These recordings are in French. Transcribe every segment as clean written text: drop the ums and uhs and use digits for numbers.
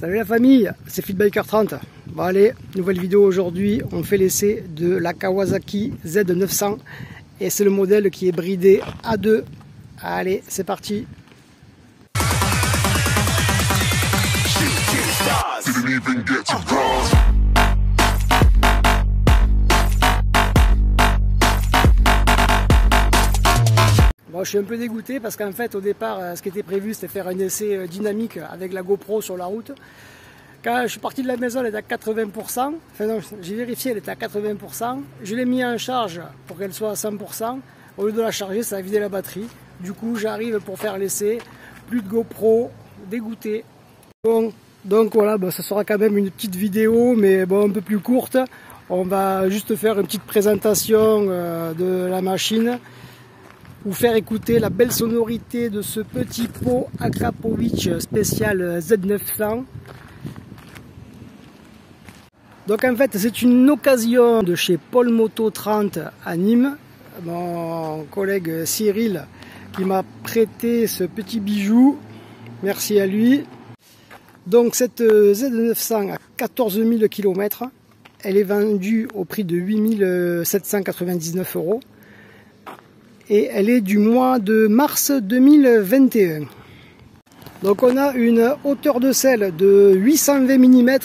Salut la famille, c'est Fitbiker 30. Bon allez, nouvelle vidéo aujourd'hui, on fait l'essai de la Kawasaki Z900 et c'est le modèle qui est bridé A2. Allez, c'est parti. Bon, je suis un peu dégoûté parce qu'en fait au départ ce qui était prévu c'était faire un essai dynamique avec la GoPro sur la route. Quand je suis parti de la maison elle était à 80%, enfin non, j'ai vérifié, elle était à 80%, je l'ai mis en charge pour qu'elle soit à 100%, au lieu de la charger ça a vidé la batterie, du coup j'arrive pour faire l'essai, plus de GoPro, dégoûté. Bon, donc voilà, bon, ça sera quand même une petite vidéo mais bon un peu plus courte, on va juste faire une petite présentation de la machine, vous faire écouter la belle sonorité de ce petit pot Akrapovic spécial Z900. Donc en fait c'est une occasion de chez Paul Moto 30 à Nîmes, mon collègue Cyril qui m'a prêté ce petit bijou, merci à lui. Donc cette Z900 à 14 000 km, elle est vendue au prix de 8 799 €. Et elle est du mois de mars 2021. Donc on a une hauteur de selle de 820 mm.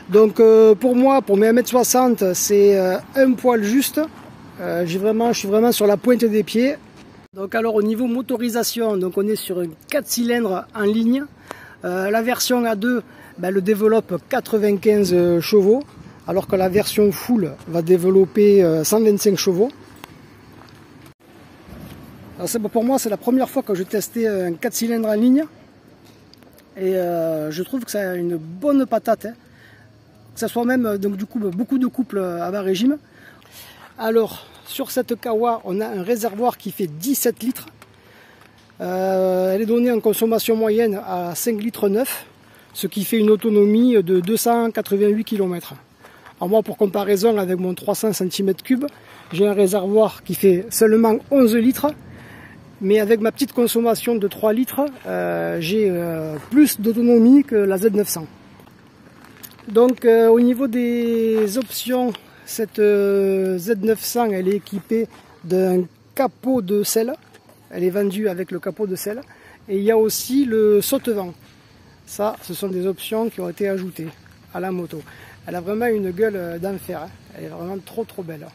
Donc pour moi, pour mes 1m60, c'est un poil juste. Je suis vraiment sur la pointe des pieds. Donc alors au niveau motorisation, donc on est sur un 4 cylindres en ligne. La version A2 elle développe 95 chevaux, alors que la version full va développer 125 chevaux. Alors pour moi c'est la première fois que je testais un 4 cylindres en ligne et je trouve que ça a une bonne patate, hein. Que ça soit même donc du coup beaucoup de couples à bas régime. Alors sur cette Kawa on a un réservoir qui fait 17 litres, elle est donnée en consommation moyenne à 5 litres 9, ce qui fait une autonomie de 288 km. Alors moi pour comparaison avec mon 300 cm3 j'ai un réservoir qui fait seulement 11 litres. Mais avec ma petite consommation de 3 litres, j'ai plus d'autonomie que la Z900. Donc au niveau des options, cette Z900 elle est équipée d'un capot de selle. Elle est vendue avec le capot de selle. Et il y a aussi le saute-vent. Ça, ce sont des options qui ont été ajoutées à la moto. Elle a vraiment une gueule d'enfer, hein. Elle est vraiment trop belle.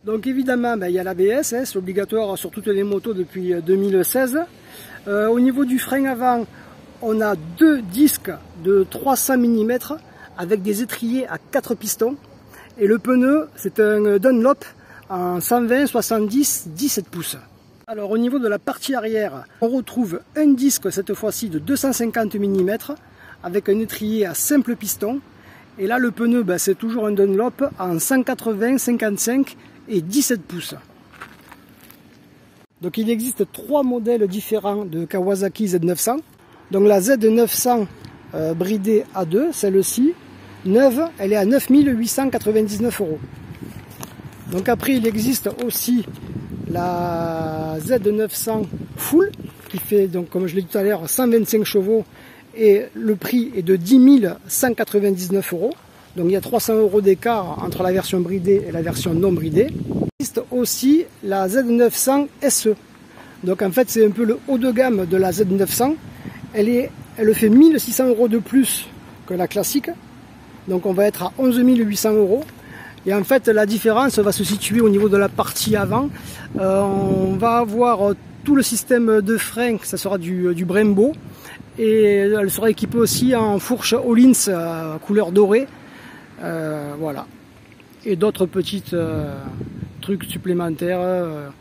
Donc évidemment il y a l'ABS, hein, c'est obligatoire sur toutes les motos depuis 2016. Au niveau du frein avant, on a deux disques de 300 mm avec des étriers à 4 pistons. Et le pneu c'est un Dunlop en 120, 70, 17 pouces. Alors au niveau de la partie arrière, on retrouve un disque cette fois-ci de 250 mm avec un étrier à simple piston. Et là le pneu c'est toujours un Dunlop en 180, 55 et 17 pouces. Donc il existe 3 modèles différents de Kawasaki Z900. Donc la Z900 bridée A2, celle-ci, neuve, elle est à 9 899 €. Donc après il existe aussi la Z900 full qui fait, donc comme je l'ai dit tout à l'heure, 125 chevaux et le prix est de 10 199 €. Donc il y a 300 € d'écart entre la version bridée et la version non bridée. Il existe aussi la Z900 SE. Donc en fait c'est un peu le haut de gamme de la Z900. Elle fait 1600 € de plus que la classique. Donc on va être à 11 800 €. Et en fait la différence va se situer au niveau de la partie avant. On va avoir tout le système de frein, ça sera du Brembo. Et elle sera équipée aussi en fourche Öhlins couleur dorée. Voilà, et d'autres petites trucs supplémentaires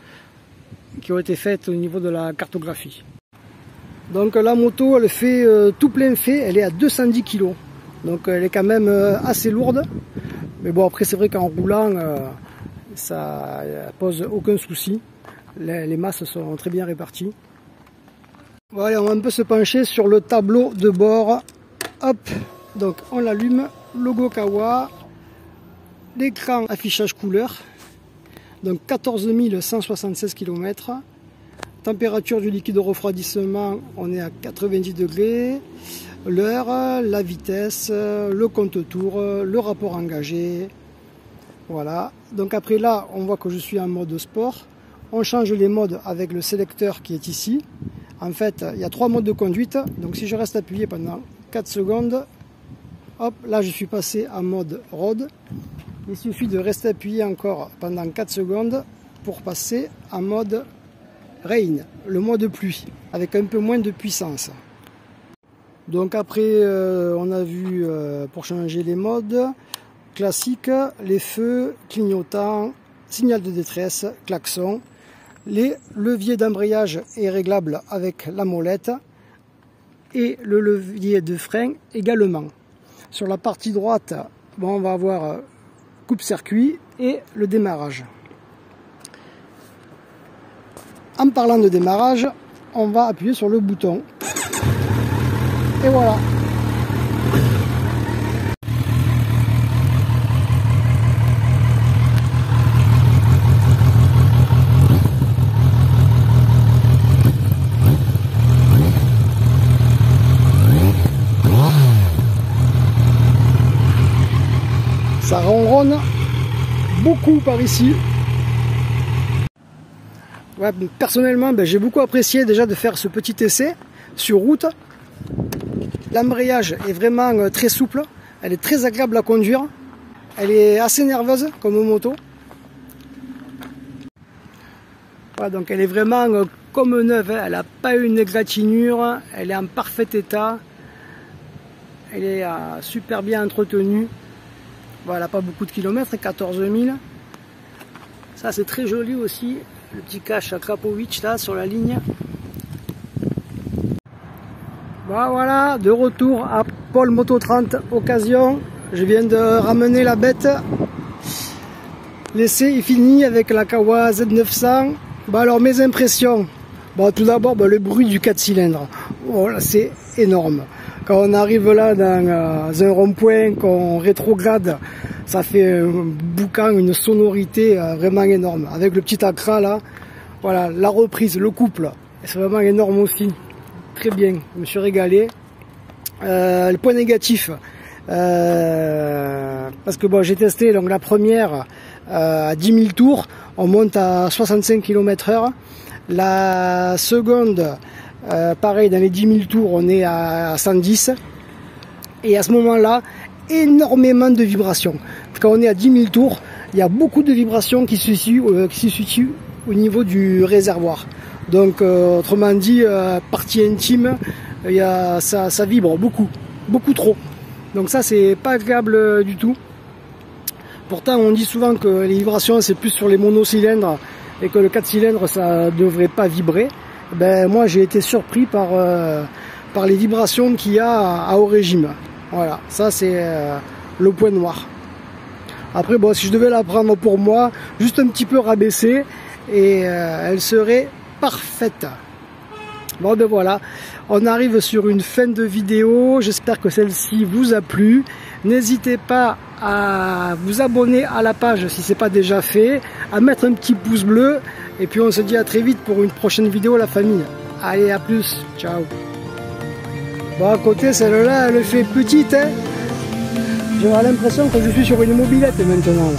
qui ont été faits au niveau de la cartographie. Donc la moto elle fait tout plein fait, elle est à 210 kg, donc elle est quand même assez lourde, mais bon après c'est vrai qu'en roulant ça pose aucun souci, les masses sont très bien réparties. Voilà, on va un peu se pencher sur le tableau de bord. Hop, donc on l'allume, logo Kawa, l'écran affichage couleur, donc 14 176 km, Température du liquide de refroidissement, on est à 90 degrés. L'heure, la vitesse, le compte-tours, le rapport engagé. Voilà. Donc après là, on voit que je suis en mode sport. On change les modes avec le sélecteur qui est ici. En fait, il y a 3 modes de conduite. Donc si je reste appuyé pendant 4 secondes, hop, là je suis passé en mode road. Il suffit de rester appuyé encore pendant 4 secondes pour passer en mode rain, le mode pluie, avec un peu moins de puissance. Donc après, on a vu pour changer les modes, classique, les feux, clignotants, signal de détresse, klaxon. Les leviers d'embrayage est réglable avec la molette et le levier de frein également. Sur la partie droite, bon, on va avoir coupe-circuit et le démarrage. En parlant de démarrage, on va appuyer sur le bouton. Et voilà. Ça ronronne beaucoup par ici. Ouais, personnellement, j'ai beaucoup apprécié déjà de faire ce petit essai sur route. L'embrayage est vraiment très souple, elle est très agréable à conduire, elle est assez nerveuse comme moto. Ouais, donc elle est vraiment comme neuve, hein. Elle n'a pas une égratignure, elle est en parfait état, elle est super bien entretenue. Bon, elle n'a pas beaucoup de kilomètres, 14 000. Ça c'est très joli aussi, le petit cache à Krapovic là sur la ligne. Voilà, de retour à Paul Moto 30 Occasion. Je viens de ramener la bête. L'essai est fini avec la Kawa Z900. Bon, alors mes impressions. Bon, tout d'abord, le bruit du 4 cylindres. Oh, c'est énorme. Quand on arrive là dans un rond-point, qu'on rétrograde, ça fait un boucan, une sonorité vraiment énorme. Avec le petit accra là, voilà, la reprise, le couple, c'est vraiment énorme aussi. Très bien, je me suis régalé. Le point négatif, parce que bon, j'ai testé donc la première à 10 000 tours, on monte à 65 km/h. La seconde, pareil, dans les 10 000 tours, on est à 110. Et à ce moment-là, énormément de vibrations. Quand on est à 10 000 tours, il y a beaucoup de vibrations qui se situent au niveau du réservoir. Donc, autrement dit, partie intime, ça vibre beaucoup trop. Donc ça, c'est pas agréable du tout. Pourtant, on dit souvent que les vibrations, c'est plus sur les monocylindres et que le 4 cylindres, ça devrait pas vibrer. Ben, moi, j'ai été surpris par les vibrations qu'il y a à haut régime. Voilà, ça c'est le point noir. Après, bon, si je devais la prendre pour moi, juste un petit peu rabaissée, et elle serait parfaite. Bon, ben voilà, on arrive sur une fin de vidéo. J'espère que celle-ci vous a plu. N'hésitez pas à vous abonner à la page si ce n'est pas déjà fait, à mettre un petit pouce bleu, et puis on se dit à très vite pour une prochaine vidéo, la famille. Allez, à plus, ciao. Bon, à côté, celle-là, elle fait petite, hein. J'ai l'impression que je suis sur une mobilette maintenant, là.